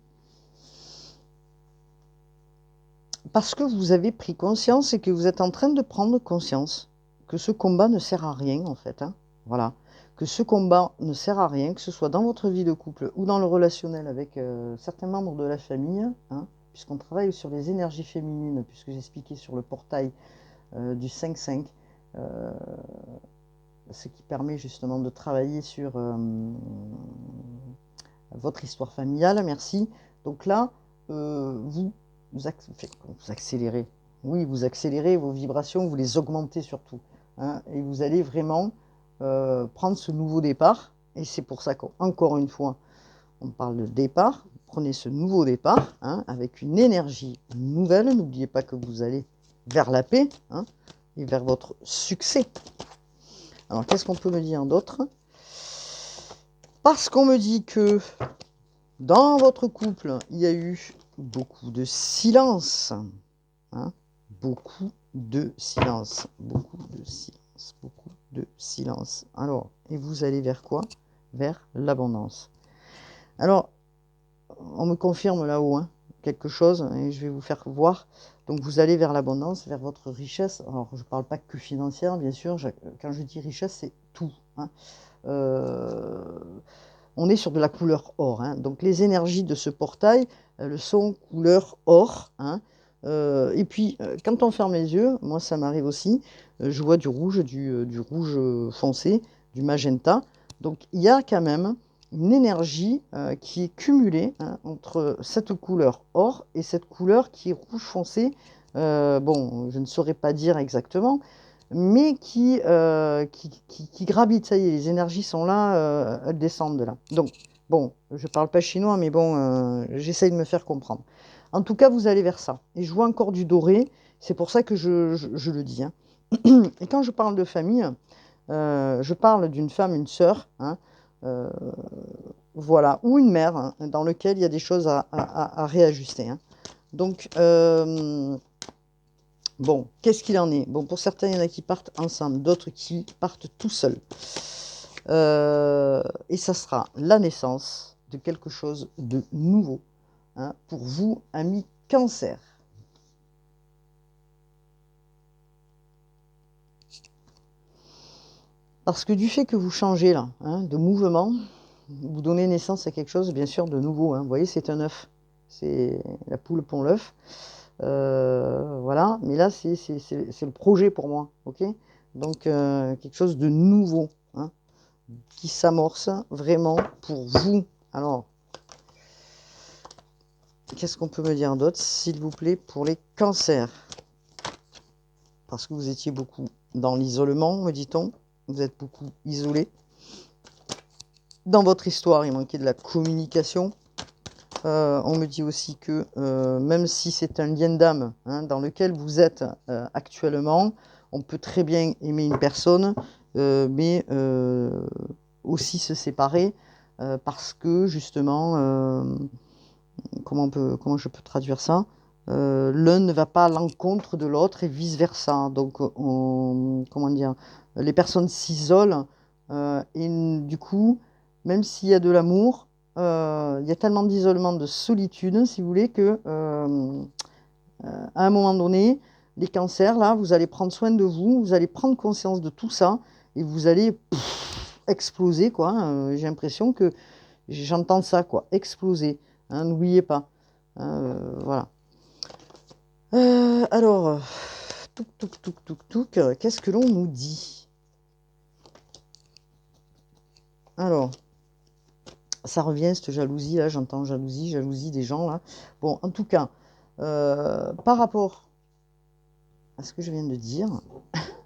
vous avez pris conscience et que vous êtes en train de prendre conscience que ce combat ne sert à rien, en fait, hein. Voilà. Que ce combat ne sert à rien, que ce soit dans votre vie de couple ou dans le relationnel avec certains membres de la famille, hein, puisqu'on travaille sur les énergies féminines, puisque j'expliquais sur le portail du 5-5. ce qui permet justement de travailler sur votre histoire familiale, merci. Donc là, vous accélérez. Oui, vous accélérez vos vibrations, vous les augmentez surtout. Hein, et vous allez vraiment prendre ce nouveau départ. Et c'est pour ça qu'encore une fois, on parle de départ. Prenez ce nouveau départ hein, avec une énergie nouvelle. N'oubliez pas que vous allez vers la paix hein, et vers votre succès. Alors, qu'est-ce qu'on peut me dire d'autre? Parce qu'on me dit que dans votre couple, il y a eu beaucoup de silence. Hein, beaucoup de silence. Beaucoup de silence. Beaucoup de silence. Alors, et vous allez vers quoi? Vers l'abondance. Alors, on me confirme là-haut hein, quelque chose, et je vais vous faire voir. Donc, vous allez vers l'abondance, vers votre richesse. Alors, je ne parle pas que financière, bien sûr. Quand je dis richesse, c'est tout. Hein. On est sur de la couleur or. Hein. Donc, les énergies de ce portail, elles sont couleur or. Hein. Et puis, quand on ferme les yeux, moi, ça m'arrive aussi, je vois du rouge foncé, du magenta. Donc, il y a quand même une énergie qui est cumulée hein, entre cette couleur or et cette couleur qui est rouge foncé. Bon, je ne saurais pas dire exactement, mais qui gravite. Ça y est, les énergies sont là, elles descendent de là. Donc, bon, je ne parle pas chinois, mais bon, j'essaye de me faire comprendre. En tout cas, vous allez vers ça. Et je vois encore du doré, c'est pour ça que je le dis. Hein. Et quand je parle de famille, je parle d'une femme, une sœur, hein, voilà, ou une mère, hein, dans lequel il y a des choses à réajuster. Hein. Donc, bon, qu'est-ce qu'il en est? Bon, pour certains, il y en a qui partent ensemble, d'autres qui partent tout seuls. Et ça sera la naissance de quelque chose de nouveau hein, pour vous, amis Cancer. Parce que du fait que vous changez là, hein, de mouvement, vous donnez naissance à quelque chose, bien sûr, de nouveau. Hein. Vous voyez, c'est un œuf. C'est la poule pond l'œuf. Voilà, mais là, c'est le projet pour moi. Ok. Donc, quelque chose de nouveau hein, qui s'amorce vraiment pour vous. Alors, qu'est-ce qu'on peut me dire d'autre, s'il vous plaît, pour les cancers? Parce que vous étiez beaucoup dans l'isolement, me dit-on. Vous êtes beaucoup isolé. Dans votre histoire, il manquait de la communication. On me dit aussi que même si c'est un lien d'âme hein, dans lequel vous êtes actuellement, on peut très bien aimer une personne, mais aussi se séparer parce que justement, comment je peux traduire ça? L'un ne va pas à l'encontre de l'autre et vice-versa. Donc, comment dire, les personnes s'isolent et du coup, même s'il y a de l'amour, il y a tellement d'isolement, de solitude, si vous voulez, que à un moment donné, les cancers, là, vous allez prendre soin de vous, vous allez prendre conscience de tout ça et vous allez exploser, quoi. J'ai l'impression que j'entends ça, quoi, exploser. Hein, n'oubliez pas. Hein, voilà. Alors, qu'est-ce que l'on nous dit? Alors, ça revient, cette jalousie, là, j'entends jalousie des gens, là. Bon, en tout cas, par rapport à ce que je viens de dire,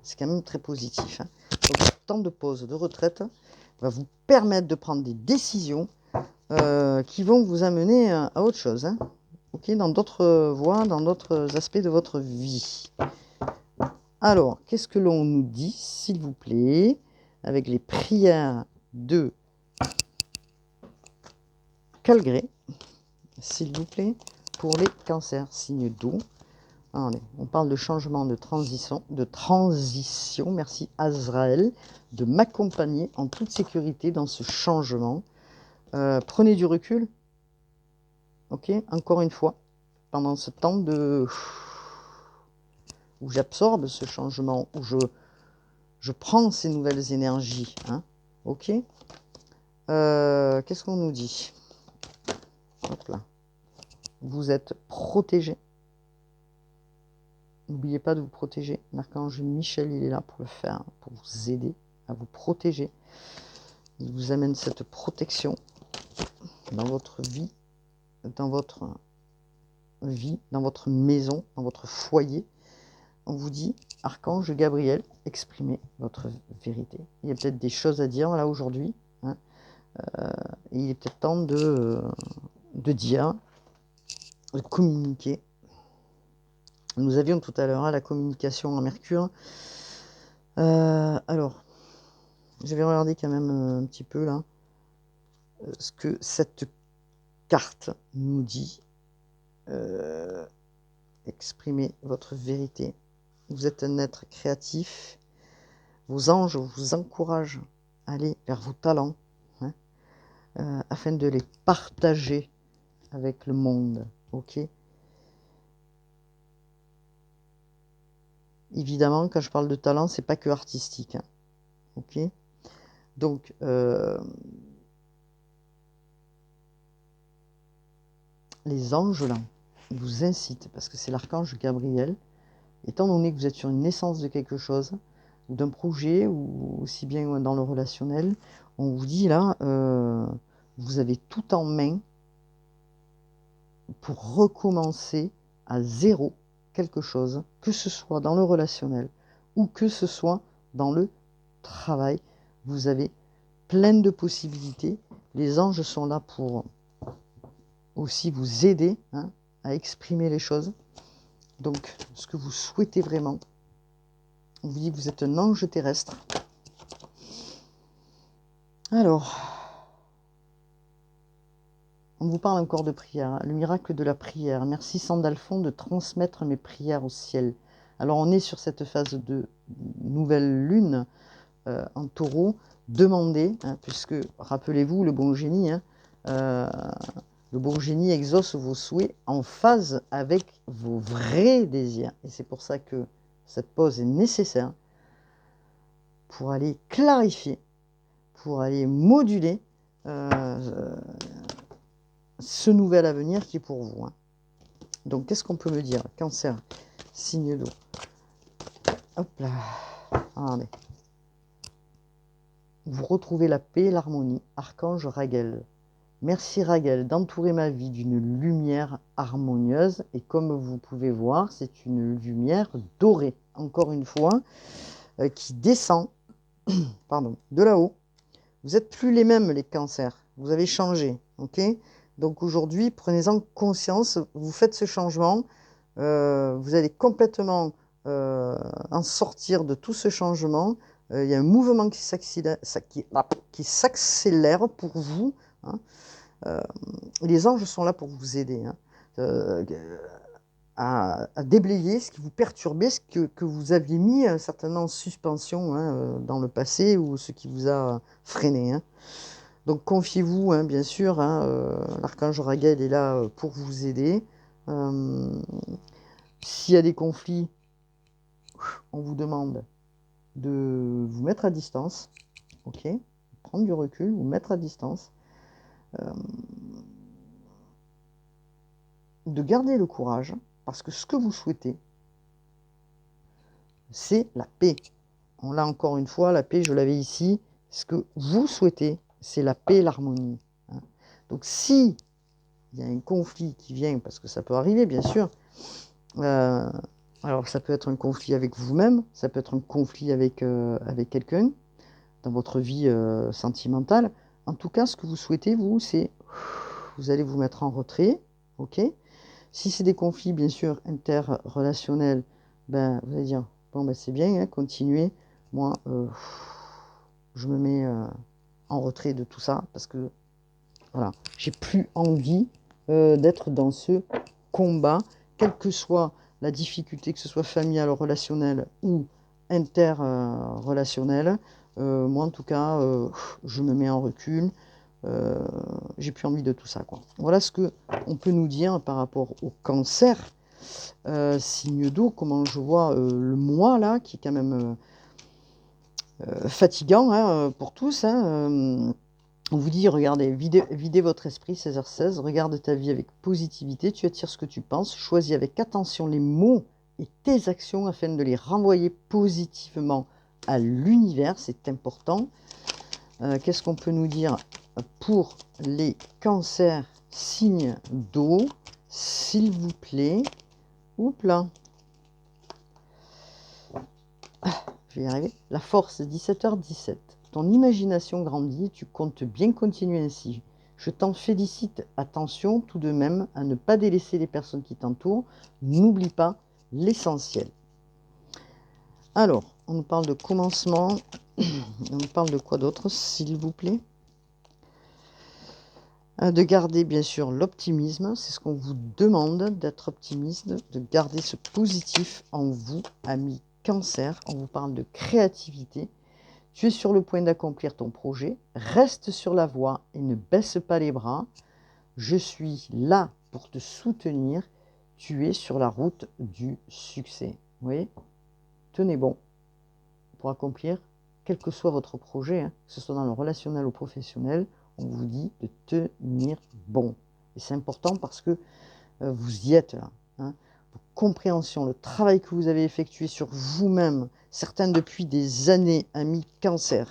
c'est quand même très positif. Hein. Donc, le temps de pause, de retraite, va vous permettre de prendre des décisions qui vont vous amener à autre chose. Hein. Okay, dans d'autres voies, dans d'autres aspects de votre vie. Alors, qu'est-ce que l'on nous dit, s'il vous plaît, avec les prières de Calgré, s'il vous plaît, pour les cancers, signe d'eau. Allez, on parle de changement, de transition. Merci Azraël de m'accompagner en toute sécurité dans ce changement. Prenez du recul. Ok, encore une fois, pendant ce temps où j'absorbe ce changement, où je prends ces nouvelles énergies. Hein, ok. Qu'est-ce qu'on nous dit? Hop là. Vous êtes protégé. N'oubliez pas de vous protéger. L'archange Michel, il est là pour le faire, pour vous aider. à vous protéger. Il vous amène cette protection dans votre vie, dans votre maison, dans votre foyer. On vous dit, Archange Gabriel, exprimez votre vérité. Il y a peut-être des choses à dire là aujourd'hui. Hein. Il est peut-être temps de dire, de communiquer. Nous avions tout à l'heure la communication en Mercure. Alors, je vais regarder quand même un petit peu là ce que cette carte nous dit. Exprimez votre vérité. Vous êtes un être créatif. Vos anges vous encouragent à aller vers vos talents, hein, afin de les partager avec le monde. Ok. Évidemment, quand je parle de talent, c'est pas que artistique. Hein, ok. Donc, les anges là vous incitent, parce que c'est l'archange Gabriel, étant donné que vous êtes sur une naissance de quelque chose, ou d'un projet, ou aussi bien dans le relationnel, on vous dit là, vous avez tout en main pour recommencer à zéro quelque chose, que ce soit dans le relationnel ou que ce soit dans le travail. Vous avez plein de possibilités. Les anges sont là pour aussi vous aider, hein, à exprimer les choses. Donc, ce que vous souhaitez vraiment, on vous dit que vous êtes un ange terrestre. Alors, on vous parle encore de prière, le miracle de la prière. Merci Sandalphon de transmettre mes prières au ciel. Alors, on est sur cette phase de nouvelle lune en taureau. Demandez, hein, puisque, rappelez-vous, le bon génie, hein, le bon génie exauce vos souhaits en phase avec vos vrais désirs. Et c'est pour ça que cette pause est nécessaire pour aller clarifier, pour aller moduler ce nouvel avenir qui est pour vous. Hein. Donc, qu'est-ce qu'on peut me dire? Cancer, signe d'eau. Hop là. Regardez. Vous retrouvez la paix et l'harmonie. Archange Raguel. Merci Raguel d'entourer ma vie d'une lumière harmonieuse. Et comme vous pouvez voir, c'est une lumière dorée. Encore une fois, qui descend pardon, de là-haut. Vous n'êtes plus les mêmes, les cancers. Vous avez changé. Ok. Donc aujourd'hui, prenez-en conscience. Vous faites ce changement. Vous allez complètement en sortir de tout ce changement. Il y a un mouvement qui s'accélère pour vous. Hein. Les anges sont là pour vous aider, hein, à déblayer ce qui vous perturbait, ce que vous aviez mis certainement en suspension, hein, dans le passé, ou ce qui vous a freiné. Hein. Donc confiez-vous, hein, bien sûr, hein, l'archange Raguel est là pour vous aider. S'il y a des conflits, on vous demande de vous mettre à distance, ok, prendre du recul, vous mettre à distance, de garder le courage, parce que ce que vous souhaitez, c'est la paix. On l'a encore une fois, la paix, je l'avais ici, ce que vous souhaitez, c'est la paix et l'harmonie. Hein. Donc si il y a un conflit qui vient, parce que ça peut arriver, bien sûr, alors ça peut être un conflit avec vous-même, ça peut être un conflit avec, avec quelqu'un, dans votre vie sentimentale. En tout cas, ce que vous souhaitez, vous, c'est, vous allez vous mettre en retrait, ok. Si c'est des conflits, bien sûr, interrelationnels, ben, vous allez dire, bon, ben, c'est bien, hein, continuez. Moi, je me mets en retrait de tout ça, parce que, voilà, j'ai plus envie d'être dans ce combat, quelle que soit la difficulté, que ce soit familiale, relationnelle ou interrelationnelle. Moi, en tout cas, je me mets en recul. J'ai plus envie de tout ça, quoi. Voilà ce que on peut nous dire par rapport au cancer. Signe d'eau, comment je vois le mois là, qui est quand même fatigant, hein, pour tous. Hein, on vous dit, regardez, videz votre esprit, 16h16, regarde ta vie avec positivité, tu attires ce que tu penses, choisis avec attention les mots et tes actions afin de les renvoyer positivement à l'univers, c'est important. Qu'est-ce qu'on peut nous dire pour les cancers, signes d'eau, s'il vous plaît? Oups là. Je vais y arriver. La force, 17h17. Ton imagination grandit, tu comptes bien continuer ainsi. Je t'en félicite. Attention tout de même à ne pas délaisser les personnes qui t'entourent. N'oublie pas l'essentiel. Alors, on nous parle de commencement. On nous parle de quoi d'autre, s'il vous plaît? De garder bien sûr l'optimisme. C'est ce qu'on vous demande, d'être optimiste, de garder ce positif en vous, amis Cancer. On vous parle de créativité. Tu es sur le point d'accomplir ton projet. Reste sur la voie et ne baisse pas les bras. Je suis là pour te soutenir. Tu es sur la route du succès. Vous voyez? Tenez bon pour accomplir quel que soit votre projet, hein, que ce soit dans le relationnel ou professionnel. On vous dit de tenir bon. Et c'est important parce que vous y êtes là. Hein. Compréhension, le travail que vous avez effectué sur vous-même, certains depuis des années, amis Cancer,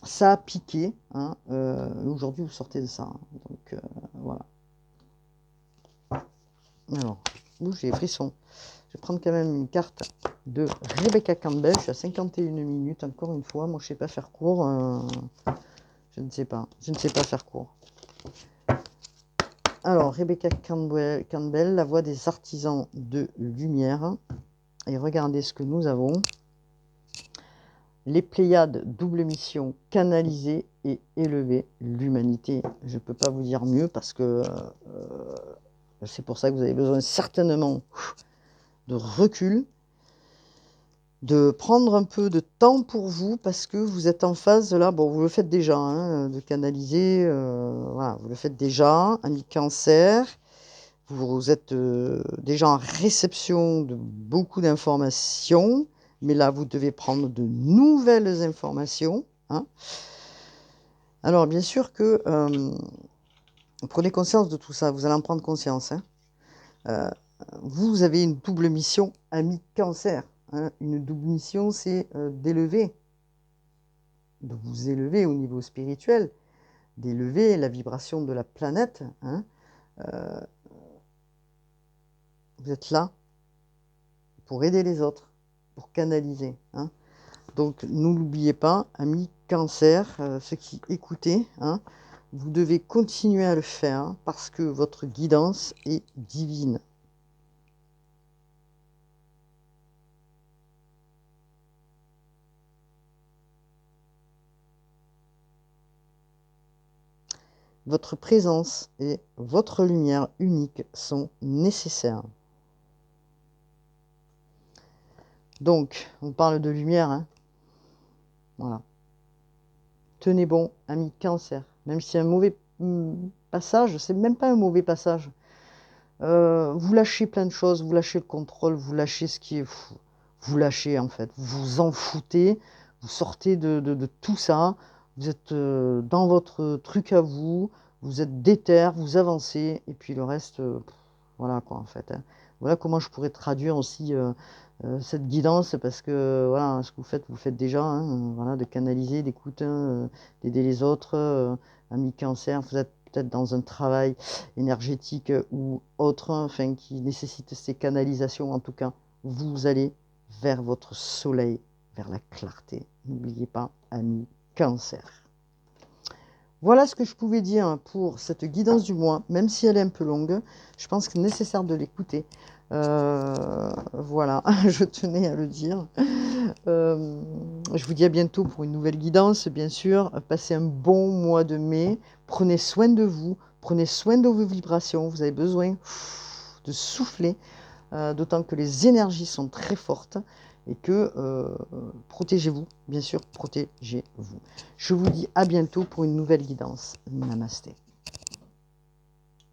ça a piqué. Hein, aujourd'hui, vous sortez de ça. Hein, donc, voilà. Alors, j'ai les frissons. Je vais prendre quand même une carte de Rebecca Campbell. Je suis à 51 minutes, encore une fois. Moi, je ne sais pas faire court. Je ne sais pas. Je ne sais pas faire court. Alors, Rebecca Campbell, la voix des artisans de lumière. Et regardez ce que nous avons. Les Pléiades, double mission, canaliser et élever l'humanité. Je ne peux pas vous dire mieux parce que c'est pour ça que vous avez besoin certainement de recul, de prendre un peu de temps pour vous parce que vous êtes en phase là, bon vous le faites déjà, hein, de canaliser, voilà, vous le faites déjà, ami Cancer, vous êtes déjà en réception de beaucoup d'informations, mais là vous devez prendre de nouvelles informations. Hein. Alors bien sûr que prenez conscience de tout ça, vous allez en prendre conscience. Hein. Vous avez une double mission, ami Cancer. Hein. Une double mission, c'est d'élever, de vous élever au niveau spirituel, d'élever la vibration de la planète. Hein. Vous êtes là pour aider les autres, pour canaliser. Hein. Donc, n'oubliez pas, amis Cancer, ceux qui écoutez, hein, vous devez continuer à le faire parce que votre guidance est divine. Votre présence et votre lumière unique sont nécessaires. Donc, on parle de lumière. Hein. Voilà. Tenez bon, ami Cancer. Même si c'est un mauvais passage, c'est même pas un mauvais passage. Vous lâchez plein de choses, vous lâchez le contrôle, vous lâchez ce qui est fou. Vous lâchez en fait, vous vous en foutez, vous sortez de tout ça, vous êtes dans votre truc à vous, vous êtes déter, vous avancez, et puis le reste, voilà quoi en fait. Hein. Voilà comment je pourrais traduire aussi cette guidance, parce que voilà, ce que vous faites déjà, hein, voilà, de canaliser, d'écouter, d'aider les autres, amis Cancer, vous êtes peut-être dans un travail énergétique ou autre, enfin, qui nécessite ces canalisations, en tout cas, vous allez vers votre soleil, vers la clarté. N'oubliez pas, amis Cancer. Voilà ce que je pouvais dire pour cette guidance du mois, même si elle est un peu longue. Je pense qu'il est nécessaire de l'écouter. Voilà, je tenais à le dire. Je vous dis à bientôt pour une nouvelle guidance, bien sûr. Passez un bon mois de mai. Prenez soin de vous. Prenez soin de vos vibrations. Vous avez besoin de souffler, d'autant que les énergies sont très fortes. Et que protégez-vous, bien sûr, protégez-vous. Je vous dis à bientôt pour une nouvelle guidance. Namasté.